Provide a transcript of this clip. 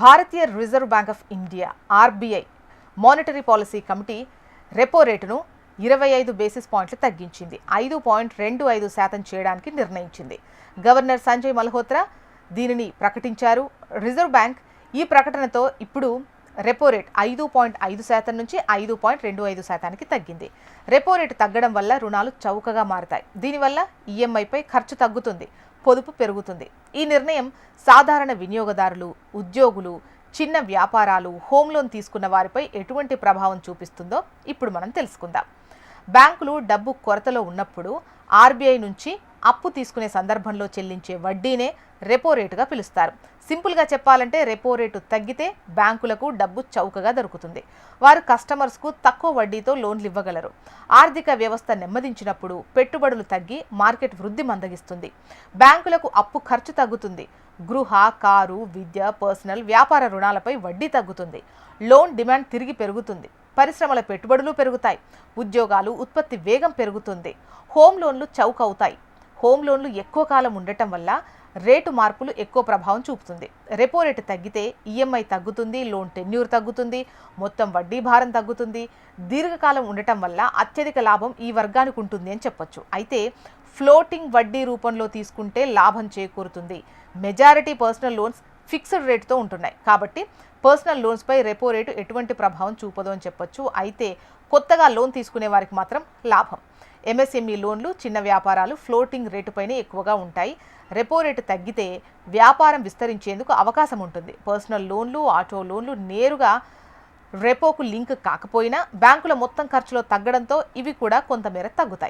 Bharatiya reserve bank of India RBI monetary policy committee repo రేటును 25 basis పాయింట్లు తగ్గించింది. 5.25% చేయడానికి నిర్ణయించింది. గవర్నర్ సంజయ్ మల్హోత్రా దీనిని ప్రకటించారు. రిజర్వ్ బ్యాంక్ ఈ ప్రకటనతో ఇప్పుడు రెపో రేట్ 5.5% నుంచి 5.25%కి తగ్గింది. రెపో రేటు తగ్గడం వల్ల రుణాలు చౌకగా మారతాయి. దీనివల్ల ఈఎంఐపై ఖర్చు తగ్గుతుంది, పొదుపు పెరుగుతుంది. ఈ నిర్ణయం సాధారణ వినియోగదారులు, ఉద్యోగులు, చిన్న వ్యాపారాలు, హోమ్ లోన్ తీసుకున్న వారిపై ఎటువంటి ప్రభావం చూపిస్తుందో ఇప్పుడు మనం తెలుసుకుందాం. బ్యాంకులు డబ్బు కొరతలో ఉన్నప్పుడు ఆర్బీఐ నుంచి అప్పు తీసుకునే సందర్భంలో చెల్లించే వడ్డీనే రెపో రేటుగా పిలుస్తారు. సింపుల్గా చెప్పాలంటే రెపో రేటు తగ్గితే బ్యాంకులకు డబ్బు చౌకగా దొరుకుతుంది. వారు కస్టమర్స్కు తక్కువ వడ్డీతో లోన్లు ఇవ్వగలరు. ఆర్థిక వ్యవస్థ నెమ్మదించినప్పుడు పెట్టుబడులు తగ్గి మార్కెట్ వృద్ధి మందగిస్తుంది. బ్యాంకులకు అప్పు ఖర్చు తగ్గుతుంది. గృహ, కారు, విద్య, పర్సనల్, వ్యాపార రుణాలపై వడ్డీ తగ్గుతుంది. లోన్ డిమాండ్ తిరిగి పెరుగుతుంది. పరిశ్రమల పెట్టుబడులు పెరుగుతాయి. ఉద్యోగాలు, ఉత్పత్తి వేగం పెరుగుతుంది. హోమ్ లోన్లు చౌక అవుతాయి. హోమ్ లోన్లు ఎక్కువ కాలం ఉండటం వల్ల రేటు మార్పులు ఎక్కువ ప్రభావం చూపుతుంది. రెపో రేటు తగ్గితే ఈఎంఐ తగ్గుతుంది, లోన్ టెన్యూర్ తగ్గుతుంది, మొత్తం వడ్డీ భారం తగ్గుతుంది. దీర్ఘకాలం ఉండటం వల్ల అత్యధిక లాభం ఈ వర్గానికి ఉంటుంది అని చెప్పొచ్చు. అయితే ఫ్లోటింగ్ వడ్డీ రూపంలో తీసుకుంటే లాభం చేకూరుతుంది. మెజారిటీ పర్సనల్ లోన్స్ ఫిక్స్డ్ రేటుతో ఉంటున్నాయి కాబట్టి పర్సనల్ లోన్స్పై రెపో రేటు ఎటువంటి ప్రభావం చూపదు అని చెప్పొచ్చు. అయితే కొత్తగా లోన్ తీసుకునే వారికి మాత్రం లాభం. ఎంఎస్ఎంఈ లోన్లు, చిన్న వ్యాపారాలు ఫ్లోటింగ్ రేటుపైనే ఎక్కువగా ఉంటాయి. రెపో రేటు తగ్గితే వ్యాపారం విస్తరించేందుకు అవకాశం ఉంటుంది. పర్సనల్ లోన్లు, ఆటో లోన్లు నేరుగా రెపోకు లింక్ కాకపోయినా బ్యాంకుల మొత్తం ఖర్చులో తగ్గడంతో ఇవి కూడా కొంతమేర తగ్గుతాయి.